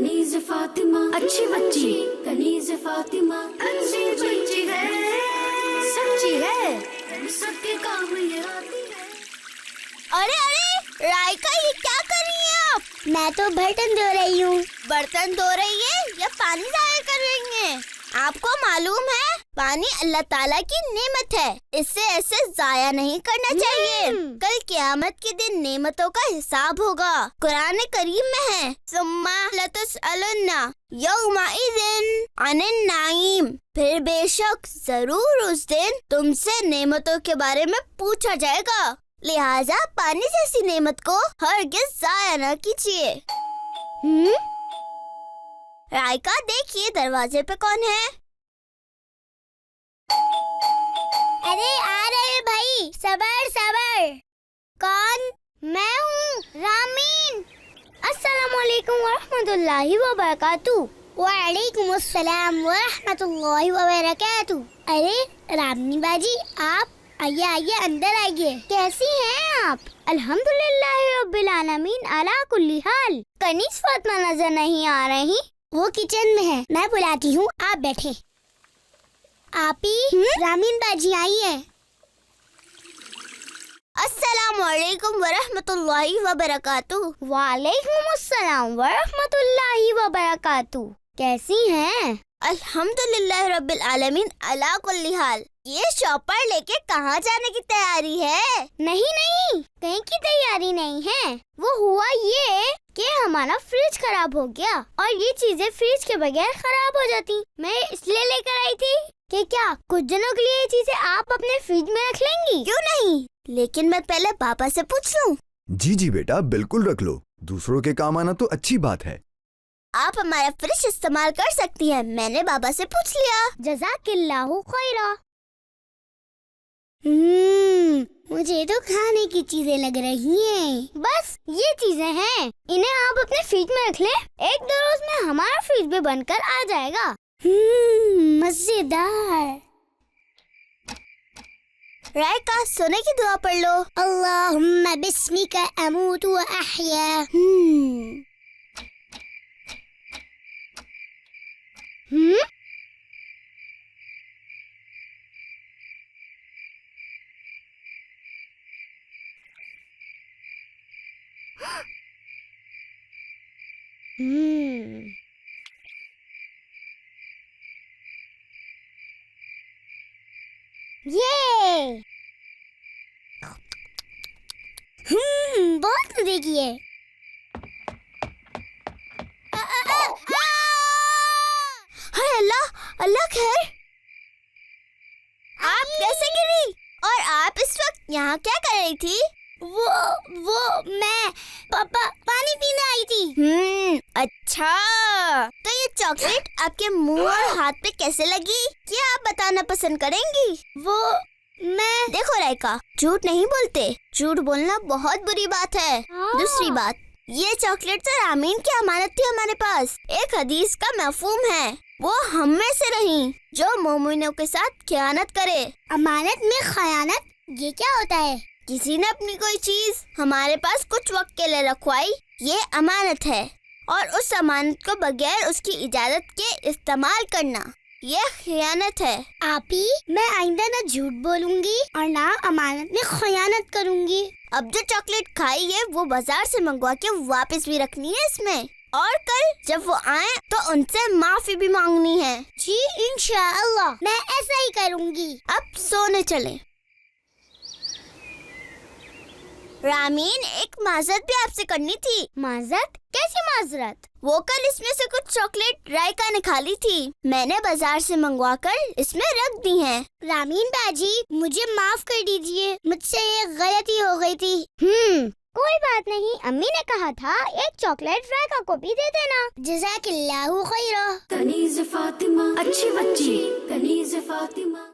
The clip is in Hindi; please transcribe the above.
कनीज़ फातिमा अच्छी बच्ची, कनीज़ फातिमा अच्छी बच्ची है, सच्ची है, सबके काम ये आती है। अरे अरे राइका, ये क्या कर रही हैं आप? मैं तो बर्तन धो रही हूँ। बर्तन धो रही है या पानी जाया कर रही हैं? आपको मालूम है पानी अल्लाह ताला की नेमत है, इसे ऐसे जाया नहीं करना चाहिए। कल क़यामत के दिन नेमतों का हिसाब होगा। कुरान करीम में है सुम्मा लतुसअलुन्ना यौमइज़िन अनिन नाईम, फिर बेशक जरूर उस दिन तुमसे नेमतों के बारे में पूछा जाएगा। लिहाजा पानी जैसी नेमत को हरगिज़ जाया न कीजिए। राइका, देखिए दरवाजे पे कौन है? अरे आ रहे भाई, सबर सबर। कौन? मैं हूँ, रामीन। अस्सलामुअलैकुम वरहमतुल्लाहि वबरकातुहू। वालेकुम अस्सलाम वरहमतुल्लाहि वबरकातुहू। अरे रामीन बाजी, आप आइए आइए, अंदर आइए। कैसी हैं आप? अल्हम्दुलिल्लाह रब्बिल आलमीन अला कुल्ली हाल। कनीज़ फातिमा नजर नहीं आ रही? वो किचन में है, मैं बुलाती हूँ, आप बैठे। आपी, रामीन बाजी आई है। अस्सलामुअलैकुम वरहमतुल्लाहि वबरकातुहू। वालेकुम अस्सलाम वरहमतुल्लाहि वबरकातुहू। कैसी हैं? अल्हम्दुलिल्लाह रब्बिल आलमीन अला कुल्ली हाल। ये शॉपर लेके कहाँ जाने की तैयारी है? नहीं नहीं, कहीं की तैयारी नहीं है। वो हुआ ये कि हमारा फ्रिज खराब हो गया और ये चीजें फ्रिज के बगैर खराब हो जाती। मैं इसलिए लेकर आई थी कि क्या कुछ दिनों के लिए ये चीजें आप अपने फ्रिज में रख लेंगी? क्यों नहीं, लेकिन मैं पहले पापा से पूछ लूं। जी जी बेटा, बिल्कुल रख लो। दूसरों के काम आना तो अच्छी बात है। आप हमारा फ्रिज इस्तेमाल कर सकती हैं, मैंने बाबा से पूछ लिया। जज़ाकिल्लाहु खैरा। मुझे तो खाने की चीजें लग रही हैं। बस ये चीजें हैं, इन्हें आप अपने फ्रिज में रख लें। एक दो रोज में हमारा फ्रिज भी बनकर आ जाएगा। मजेदार। राइका, सोने की दुआ पढ़ लो। अल्लाहुम्मा बिस्मिका अमूतु व अहया। ये बहुत मजेगी है। हाय अल्लाह, अल्लाह खैर। आप कैसे गिरी? और आप इस वक्त यहाँ क्या कर रही थी? वो मैं पापा पानी पीने आई थी। अच्छा, तो ये चॉकलेट आपके मुंह और हाथ पे कैसे लगी, क्या आप बताना पसंद करेंगी? वो मैं देखो राइका, झूठ नहीं बोलते, झूठ बोलना बहुत बुरी बात है। दूसरी बात, ये चॉकलेट तो रामीन की अमानत थी हमारे पास। एक हदीस का मफहूम है, वो हम में से रही जो मोमिनों के साथ खयानत करे। अमानत में खयानत, ये क्या होता है? किसी ने अपनी कोई चीज हमारे पास कुछ वक्त के लिए रखवाई, ये अमानत है, और उस अमानत को बगैर उसकी इजाजत के इस्तेमाल करना, ये खयानत है। आपी, मैं आइंदा ना झूठ बोलूंगी और ना अमानत में खयानत करूंगी। अब जो चॉकलेट खाई है वो बाजार से मंगवा के वापस भी रखनी है इसमें, और कल जब वो आए तो उनसे माफी भी मांगनी है। जी इंशाअल्लाह, मैं ऐसा ही करूंगी। अब सोने चले। रामीन, एक माजरत भी आपसे करनी थी। माजरत? कैसी माजरत? वो कल इसमें से कुछ चॉकलेट राइका ने खा ली थी, मैंने बाजार से मंगवा कर इसमें रख दी हैं। रामीन बाजी, मुझे माफ कर दीजिए, मुझसे ये गलती हो गई थी। कोई बात नहीं, अम्मी ने कहा था एक चॉकलेट राइका को भी दे देना। जज़ाकिल्लाहु खैरा। कनीज़ फातिमा अच्छी बच्ची, कनीज़ फातिमा।